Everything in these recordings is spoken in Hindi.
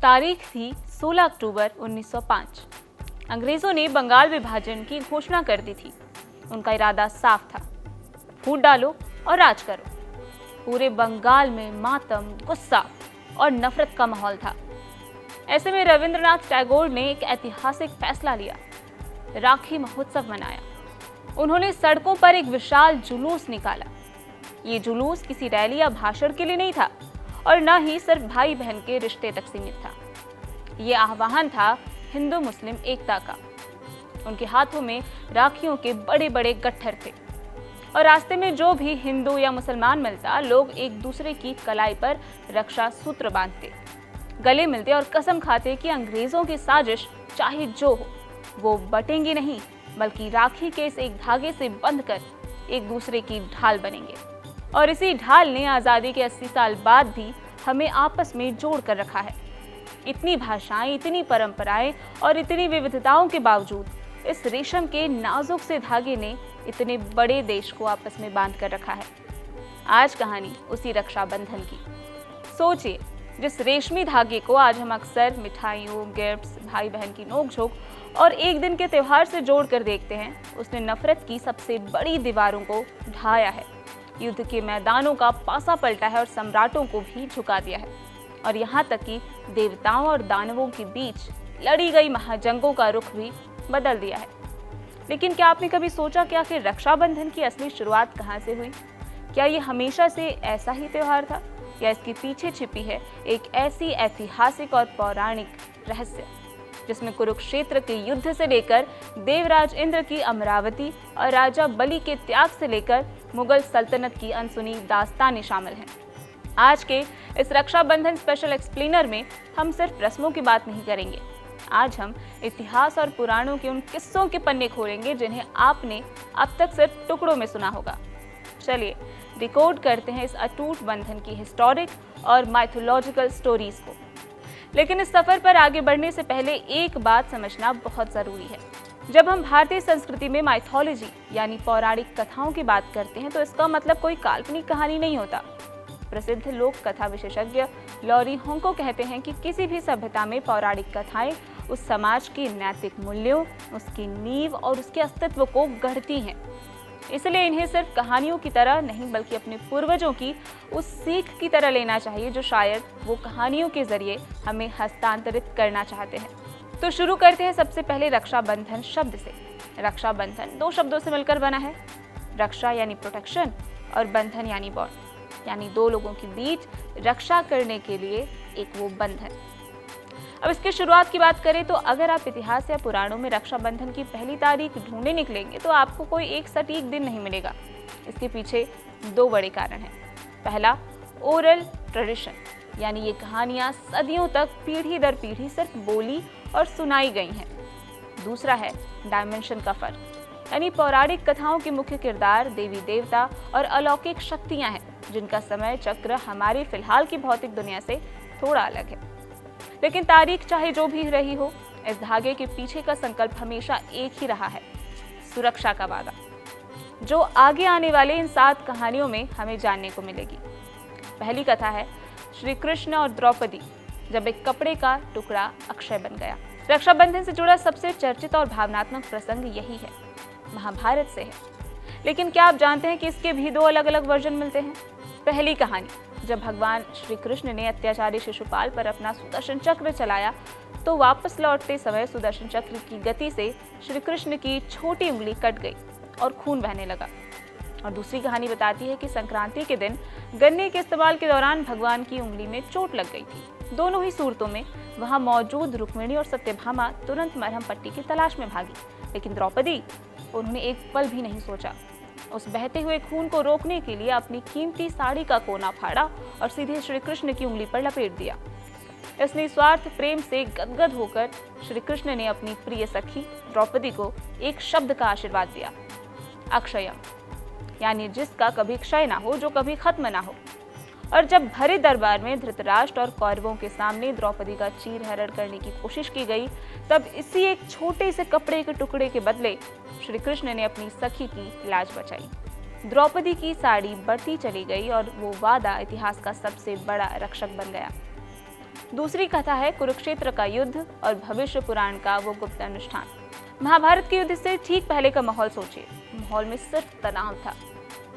तारीख थी 16 अक्टूबर 1905। अंग्रेजों ने बंगाल विभाजन की घोषणा कर दी थी। उनका इरादा साफ था, फूट डालो और राज करो। पूरे बंगाल में मातम, गुस्सा और नफरत का माहौल था। ऐसे में रविंद्रनाथ टैगोर ने एक ऐतिहासिक फैसला लिया, राखी महोत्सव मनाया। उन्होंने सड़कों पर एक विशाल जुलूस निकाला। ये जुलूस किसी रैली या भाषण के लिए नहीं था और न ही सिर्फ भाई बहन के रिश्ते तक सीमित था। ये आह्वान था हिंदू मुस्लिम एकता का। उनके हाथों में राखियों के बड़े बड़े गट्ठर थे और रास्ते में जो भी हिंदू या मुसलमान मिलता, लोग एक दूसरे की कलाई पर रक्षा सूत्र बांधते, गले मिलते और कसम खाते कि अंग्रेजों की साजिश चाहे जो हो, वो बटेंगे नहीं, बल्कि राखी के इस एक धागे से बंधकर एक दूसरे की ढाल बनेंगे। और इसी ढाल ने आज़ादी के 80 साल बाद भी हमें आपस में जोड़ कर रखा है। इतनी भाषाएं, इतनी परंपराएं और इतनी विविधताओं के बावजूद इस रेशम के नाजुक से धागे ने इतने बड़े देश को आपस में बांध कर रखा है। आज कहानी उसी रक्षाबंधन की। सोचिए, जिस रेशमी धागे को आज हम अक्सर मिठाइयों, गिफ्ट्स, भाई बहन की नोकझोंक और एक दिन के त्योहार से जोड़कर देखते हैं, उसने नफरत की सबसे बड़ी दीवारों को ढाया है, युद्ध के मैदानों का पासा पलटा है और सम्राटों को भी झुका दिया है। और यहाँ तक कि देवताओं और दानवों के बीच लड़ी गई महाजंगों का रुख भी बदल दिया है। लेकिन क्या आपने कभी सोचा कि आखिर रक्षाबंधन की असली शुरुआत कहाँ से हुई? क्या ये हमेशा से ऐसा ही त्योहार था, या इसके पीछे छिपी है एक ऐसी ऐतिहासिक और पौराणिक रहस्य जिसमें कुरुक्षेत्र के युद्ध से लेकर देवराज इंद्र की अमरावती और राजा बलि के त्याग से लेकर मुगल सल्तनत की अनसुनी दास्तानें शामिल हैं। आज के इस रक्षाबंधन स्पेशल एक्सप्लेनर में हम सिर्फ रस्मों की बात नहीं करेंगे। आज हम इतिहास और पुराणों के उन किस्सों के पन्ने खोलेंगे जिन्हें आपने अब तक सिर्फ टुकड़ों में सुना होगा। चलिए डिकोड करते हैं इस अटूट बंधन की हिस्टोरिक और माइथोलॉजिकल स्टोरीज को। लेकिन इस सफर पर आगे बढ़ने से पहले एक बात समझना बहुत जरूरी है। जब हम भारतीय संस्कृति में माइथोलॉजी यानी पौराणिक कथाओं की बात करते हैं, तो इसका मतलब कोई काल्पनिक कहानी नहीं होता। प्रसिद्ध लोक कथा विशेषज्ञ लॉरी होंको कहते हैं कि किसी भी सभ्यता में पौराणिक कथाएं उस समाज के नैतिक मूल्यों, उसकी नींव और उसके अस्तित्व को गढ़ती हैं। इसलिए इन्हें सिर्फ कहानियों की तरह नहीं, बल्कि अपने पूर्वजों की उस सीख की तरह लेना चाहिए जो शायद वो कहानियों के जरिए हमें हस्तांतरित करना चाहते हैं। तो शुरू करते हैं सबसे पहले रक्षाबंधन शब्द से। रक्षाबंधन दो शब्दों से मिलकर बना है। रक्षा यानी प्रोटेक्शन और बंधन यानी बॉन्ड, यानी दो लोगों के बीच रक्षा करने के लिए एक वो बंधन। अब इसकी शुरुआत की बात करें तो अगर आप इतिहास या पुराणों में रक्षाबंधन की पहली तारीख ढूंढने निकलेंगे तो आपको कोई एक सटीक दिन नहीं मिलेगा। इसके पीछे दो बड़े कारण हैं। पहला, ओरल ट्रेडिशन, यानी ये कहानियां सदियों तक पीढ़ी दर पीढ़ी सिर्फ बोली और सुनाई गई हैं। दूसरा है डायमेंशन का फर्क, यानी पौराणिक कथाओं के मुख्य किरदार देवी देवता और अलौकिक शक्तियां हैं जिनका समय चक्र हमारी फिलहाल की भौतिक दुनिया से थोड़ा अलग है। लेकिन तारीख चाहे जो भी रही हो, इस धागे के पीछे का संकल्प हमेशा एक ही रहा है, सुरक्षा का वादा, जो आगे आने वाले इन 7 कहानियों में हमें जानने को मिलेगी। पहली कथा है श्री कृष्ण और द्रौपदी, जब एक कपड़े का टुकड़ा अक्षय बन गया। रक्षाबंधन से जुड़ा सबसे चर्चित और भावनात्मक प्रसंग यही है, महाभारत से है। लेकिन क्या आप जानते हैं कि इसके भी 2 अलग अलग वर्जन मिलते हैं? पहली कहानी, जब भगवान श्री कृष्ण ने अत्याचारी शिशुपाल पर अपना सुदर्शन चक्र चलाया तो वापस लौटते समय सुदर्शन चक्र की गति से श्री कृष्ण की छोटी उंगली कट गई और खून बहने लगा। और दूसरी कहानी बताती है कि संक्रांति के दिन गन्ने के इस्तेमाल के दौरान भगवान की उंगली में चोट लग गई थी। दोनों ही सूरतों में वहां मौजूद रुक्मिणी और सत्यभामा तुरंत मरहम पट्टी की तलाश में भागी, लेकिन द्रौपदी, उन्होंने एक पल भी नहीं सोचा। उस बहते हुए खून को रोकने के लिए अपनी कीमती साड़ी का कोना फाड़ा और सीधे श्री कृष्ण की उंगली पर लपेट दिया। इस निस्वार्थ प्रेम से गदगद होकर श्री कृष्ण ने अपनी प्रिय सखी द्रौपदी को एक शब्द का आशीर्वाद दिया, अक्षयम, यानी जिसका कभी क्षय ना हो, जो कभी खत्म ना हो। और जब भरे दरबार में धृतराष्ट्र और कौरवों के सामने द्रौपदी का चीरहरण करने की कोशिश की गई, तब इसी एक छोटे से कपड़े के टुकड़े के बदले श्री कृष्ण ने अपनी सखी की लाज बचाई। द्रौपदी की साड़ी बढ़ती चली गई और वो वादा इतिहास का सबसे बड़ा रक्षक बन गया। दूसरी कथा है कुरुक्षेत्र का युद्ध और भविष्य पुराण का वो गुप्त अनुष्ठान। महाभारत के युद्ध से ठीक पहले का माहौल सोचिए। माहौल में सिर्फ तनाव था।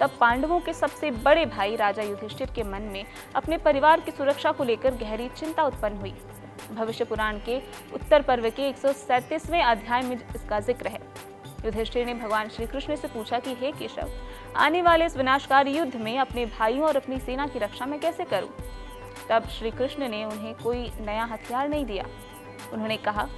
तब पांडवों के सबसे बड़े भाई राजा युधिष्ठिर के मन में अपने परिवार की सुरक्षा को लेकर गहरी चिंता उत्पन्न हुई। भविष्य पुराण के उत्तर पर्व के 137वें अध्याय में इसका जिक्र है। युधिष्ठिर ने भगवान श्री कृष्ण से पूछा कि हे केशव, आने वाले इस विनाशकारी युद्ध में अपने भाइयों और अपनी सेना की रक्षा मैं कैसे करूं? तब श्री कृष्ण ने उन्हें कोई नया हथियार नहीं दिया। उन्होंने कहा,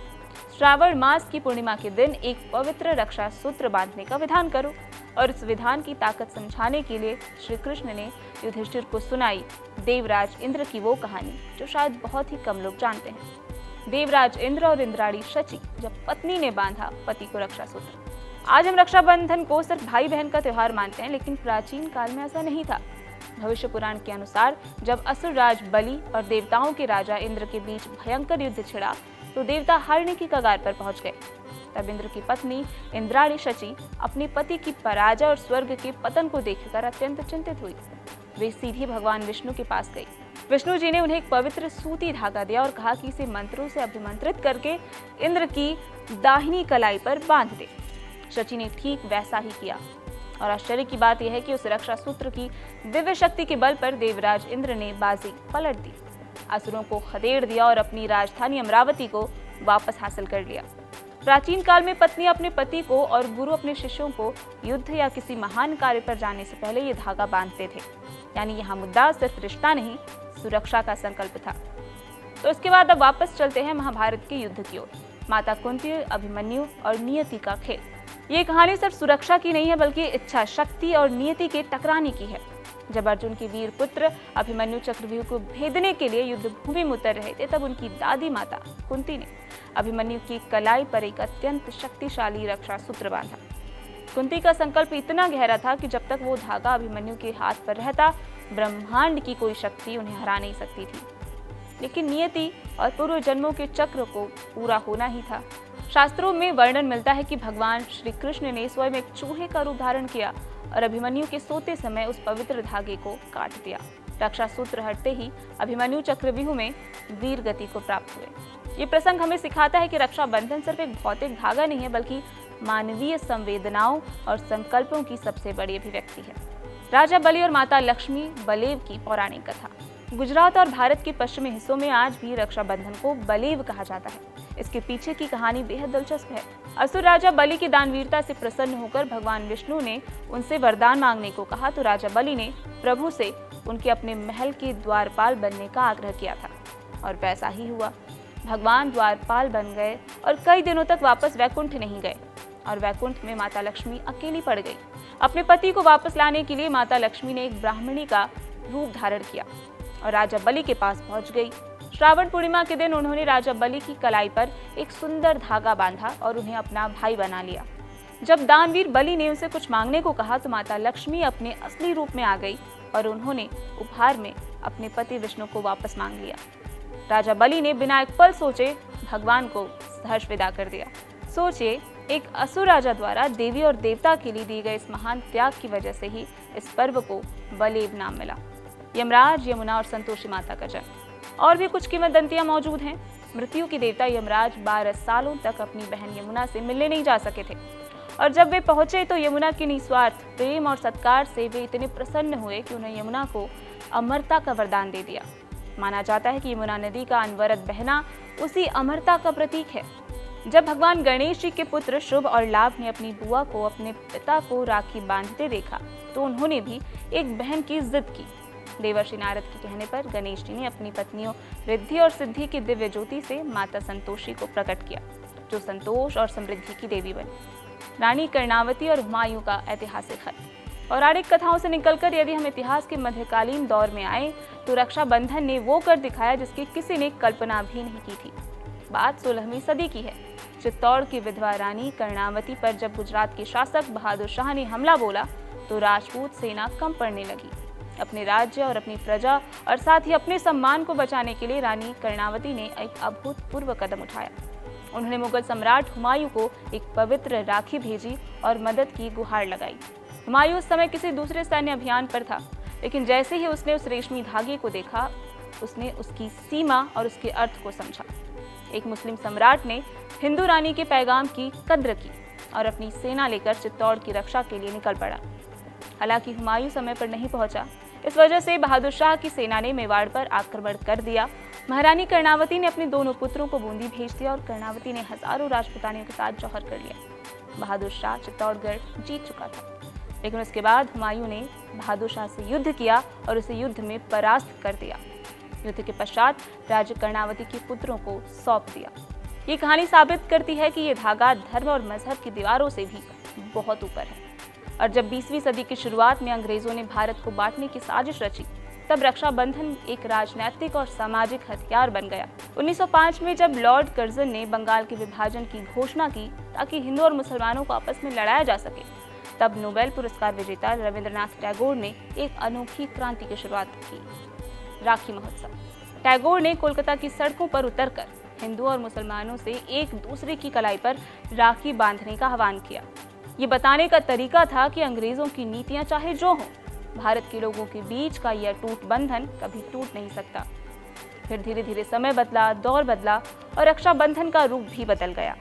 श्रावण मास की पूर्णिमा के दिन एक पवित्र रक्षा सूत्र बांधने का विधान करो। और इस विधान की ताकत समझाने के लिए श्री कृष्ण ने युधिष्ठिर को सुनाई देवराज इंद्र की वो कहानी जो शायद बहुत ही कम लोग जानते हैं। देवराज इंद्र और इंद्राणी शची जब पत्नी ने बांधा पति को रक्षा सूत्र। आज हम रक्षाबंधन को सिर्फ भाई बहन का त्योहार मानते हैं, लेकिन प्राचीन काल में ऐसा नहीं था। भविष्य पुराण के अनुसार जब असुर राज बलि और देवताओं के राजा इंद्र के बीच भयंकर युद्ध छिड़ा तो देवता हारने की कगार पर पहुंच गए। तब इंद्र की पत्नी इंद्राणी शची अपने पति की पराजय और स्वर्ग के पतन को देखकर अत्यंत चिंतित हुई। वे सीधी भगवान विष्णु के पास गई। विष्णु जी ने उन्हें एक पवित्र सूती धागा दिया और कहा कि इसे मंत्रों से अभिमंत्रित करके इंद्र की दाहिनी कलाई पर बांध दे। शची ने ठीक वैसा ही किया और आश्चर्य की बात यह है कि उस रक्षा सूत्र की दिव्य शक्ति के बल पर देवराज इंद्र ने बाजी पलट दी, असुरों को खदेड़ दिया और अपनी राजधानी अमरावती को वापस हासिल कर लिया। प्राचीन काल में पत्नी अपने पति को और गुरु अपने शिष्यों को युद्ध या किसी महान कार्य पर जाने से पहले ये धागा बांधते थे। यानी यहाँ मुद्दा सिर्फ रिश्ता नहीं, सुरक्षा का संकल्प था। तो इसके बाद अब वापस चलते हैं महाभारत के युद्ध की ओर। माता कुंती, अभिमन्यु और नियति का खेल। ये कहानी सिर्फ सुरक्षा की नहीं है, बल्कि इच्छा शक्ति और नियति के टकराने की है। जब अर्जुन के वीर पुत्र अभिमन्यु चक्रव्यूह को भेदने के लिए युद्ध भूमि में उतर रहे थे, तब उनकी दादी माता कुंती ने अभिमन्यु की कलाई पर एक अत्यंत शक्तिशाली रक्षा सूत्र बांधा। कुंती का संकल्प इतना गहरा था कि जब तक वो धागा अभिमन्यु के हाथ पर रहता, ब्रह्मांड की कोई शक्ति उन्हें हरा नहीं सकती थी। लेकिन नियति और पूर्व जन्मों के चक्र को पूरा होना ही था। शास्त्रों में वर्णन मिलता है कि भगवान श्री कृष्ण ने स्वयं एक चूहे का रूप धारण किया और अभिमन्यु के सोते समय उस पवित्र धागे को काट दिया। रक्षा सूत्र हटते ही अभिमन्यु चक्रव्यूह में वीर गति को प्राप्त हुए। ये प्रसंग हमें सिखाता है कि रक्षा बंधन सिर्फ एक भौतिक धागा नहीं है, बल्कि मानवीय संवेदनाओं और संकल्पों की सबसे बड़ी अभिव्यक्ति है। राजा बलि और माता लक्ष्मी बलेव की पौराणिक कथा। गुजरात और भारत के पश्चिमी हिस्सों में आज भी रक्षाबंधन को बलेव कहा जाता है। इसके पीछे की कहानी बेहद दिलचस्प है। असुर राजा बलि की दानवीरता से प्रसन्न होकर भगवान विष्णु ने उनसे वरदान मांगने को कहा, तो राजा बलि ने प्रभु से उनके अपने महल के द्वारपाल बनने का आग्रह किया था और वैसा ही हुआ। भगवान द्वारपाल बन गए और कई दिनों तक वापस वैकुंठ नहीं गए और वैकुंठ में माता लक्ष्मी अकेली पड़ गई। अपने पति को वापस लाने के लिए माता लक्ष्मी ने एक ब्राह्मणी का रूप धारण किया और राजा बलि के पास पहुंच गई। श्रावण पूर्णिमा के दिन उन्होंने राजा बलि की कलाई पर एक सुंदर धागा बांधा और उन्हें अपना भाई बना लिया। जब दानवीर बलि ने उनसे कुछ मांगने को कहा तो माता लक्ष्मी अपने असली रूप में आ गई और उन्होंने उपहार में अपने पति विष्णु को वापस मांग लिया। राजा बलि ने बिना एक पल सोचे भगवान को सहर्ष विदा कर दिया। सोचिए, एक असुर राजा द्वारा देवी और देवता के लिए दिए गए इस महान त्याग की वजह से ही इस पर्व को बलेव नाम मिला। यमराज, यमुना और संतोषी माता का जन्म। और भी कुछ किंवदंतियां मौजूद हैं। मृत्यु के देवता यमराज 12 सालों तक अपनी बहन यमुना से मिलने नहीं जा सके थे और जब वे पहुंचे तो यमुना के निस्वार्थ प्रेम और सत्कार से वे इतने प्रसन्न हुए कि उन्हें यमुना को अमरता का वरदान दे दिया। माना जाता है कि यमुना नदी का अनवरत बहना उसी अमरता का प्रतीक है। जब भगवान गणेश जी के पुत्र शुभ और लाभ ने अपनी बुआ को अपने पिता को राखी बांधते देखा तो उन्होंने भी एक बहन की जिद की। देवर्षि नारद के कहने पर गणेश जी ने अपनी पत्नियों रिद्धि और सिद्धि की दिव्य ज्योति से माता संतोषी को प्रकट किया, जो संतोष और समृद्धि की देवी बनी। रानी कर्णावती और हुमायूं का ऐतिहासिक खत। पौराणिक कथाओं से निकलकर यदि हम इतिहास के मध्यकालीन दौर में आए तो रक्षाबंधन ने वो कर दिखाया जिसकी किसी ने कल्पना भी नहीं की थी। बात 16वीं सदी की है। चित्तौड़ की विधवा रानी कर्णावती पर जब गुजरात के शासक बहादुर शाह ने हमला बोला तो राजपूत सेना कम पड़ने लगी। अपने राज्य और अपनी प्रजा और साथ ही अपने सम्मान को बचाने के लिए रानी कर्णावती ने एक अभूतपूर्व कदम उठाया। उन्होंने मुगल सम्राट हुमायूं को एक पवित्र राखी भेजी और मदद की गुहार लगाई। हुमायूं उस समय किसी दूसरे सैन्य अभियान पर था, लेकिन जैसे ही उसने उस रेशमी धागे को देखा उसने उसकी सीमा और उसके अर्थ को समझा। एक मुस्लिम सम्राट ने हिंदू रानी के पैगाम की कद्र की और अपनी सेना लेकर चित्तौड़ की रक्षा के लिए निकल पड़ा। हालांकि हुमायूं समय पर नहीं पहुंचा। इस वजह से बहादुर शाह की सेना ने मेवाड़ पर आक्रमण कर दिया। महारानी कर्णावती ने अपने दोनों पुत्रों को बूंदी भेज दिया और कर्णावती ने हजारों राजपुतानियों के साथ जौहर कर लिया। बहादुर शाह चित्तौड़गढ़ जीत चुका था, लेकिन उसके बाद हुमायूं ने बहादुर शाह से युद्ध किया और उसे युद्ध में परास्त कर दिया। युद्ध के पश्चात राज्य कर्णावती के पुत्रों को सौंप दिया। ये कहानी साबित करती है कि ये धागा धर्म और मजहब की दीवारों से भी बहुत ऊपर है। और जब 20वीं सदी की शुरुआत में अंग्रेजों ने भारत को बांटने की साजिश रची, तब रक्षाबंधन एक राजनीतिक और सामाजिक हथियार बन गया। 1905 में जब लॉर्ड कर्जन ने बंगाल के विभाजन की घोषणा की ताकि हिंदू और मुसलमानों को आपस में लड़ाया जा सके, तब नोबेल पुरस्कार विजेता रविंद्रनाथ टैगोर ने एक अनोखी क्रांति की शुरुआत की, राखी महोत्सव। टैगोर ने कोलकाता की सड़कों पर उतरकर हिंदू और मुसलमानों से एक दूसरे की कलाई पर राखी बांधने का आह्वान किया। ये बताने का तरीका था कि अंग्रेजों की नीतियां चाहे जो हों, भारत के लोगों के बीच का यह टूट बंधन कभी टूट नहीं सकता। फिर धीरे धीरे समय बदला, दौर बदला और रक्षाबंधन का रूप भी बदल गया।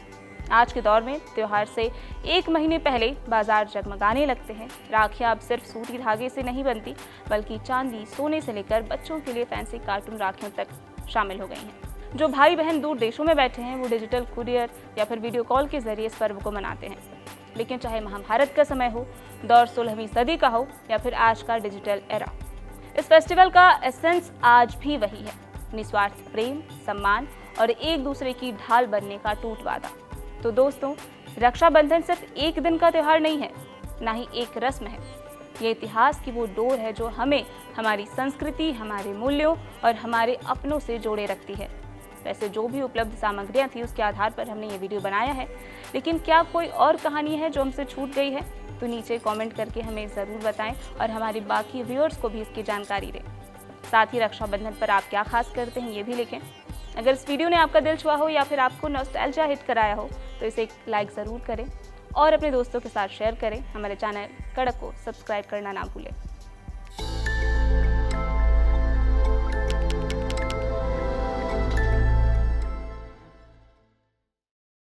आज के दौर में त्योहार से 1 महीने पहले बाजार जगमगाने लगते हैं। राखियां अब सिर्फ सूती धागे से नहीं बनती, बल्कि चांदी, सोने से लेकर बच्चों के लिए फैंसी कार्टून राखियों तक शामिल हो गई हैं। जो भाई बहन दूर देशों में बैठे हैं, वो डिजिटल कुरियर या फिर वीडियो कॉल के जरिए इस पर्व को मनाते हैं। लेकिन चाहे महाभारत का समय हो, दौर 16वीं सदी का हो या फिर आज का डिजिटल एरा, इस फेस्टिवल का एसेंस आज भी वही है, निस्वार्थ प्रेम, सम्मान और एक दूसरे की ढाल बनने का टूट वादा। तो दोस्तों, रक्षाबंधन सिर्फ एक दिन का त्योहार नहीं है, ना ही एक रस्म है। ये इतिहास की वो डोर है जो हमें हमारी संस्कृति, हमारे मूल्यों और हमारे अपनों से जोड़े रखती है। वैसे जो भी उपलब्ध सामग्रियां थी उसके आधार पर हमने ये वीडियो बनाया है, लेकिन क्या कोई और कहानी है जो हमसे छूट गई है? तो नीचे कमेंट करके हमें ज़रूर बताएं और हमारे बाकी व्यूअर्स को भी इसकी जानकारी दें। साथ ही रक्षाबंधन पर आप क्या खास करते हैं ये भी लिखें। अगर इस वीडियो ने आपका दिल छुआ हो या फिर आपको नॉस्टैल्जिया हिट कराया हो तो इसे एक लाइक ज़रूर करें और अपने दोस्तों के साथ शेयर करें। हमारे चैनल कड़क को सब्सक्राइब करना ना भूलें।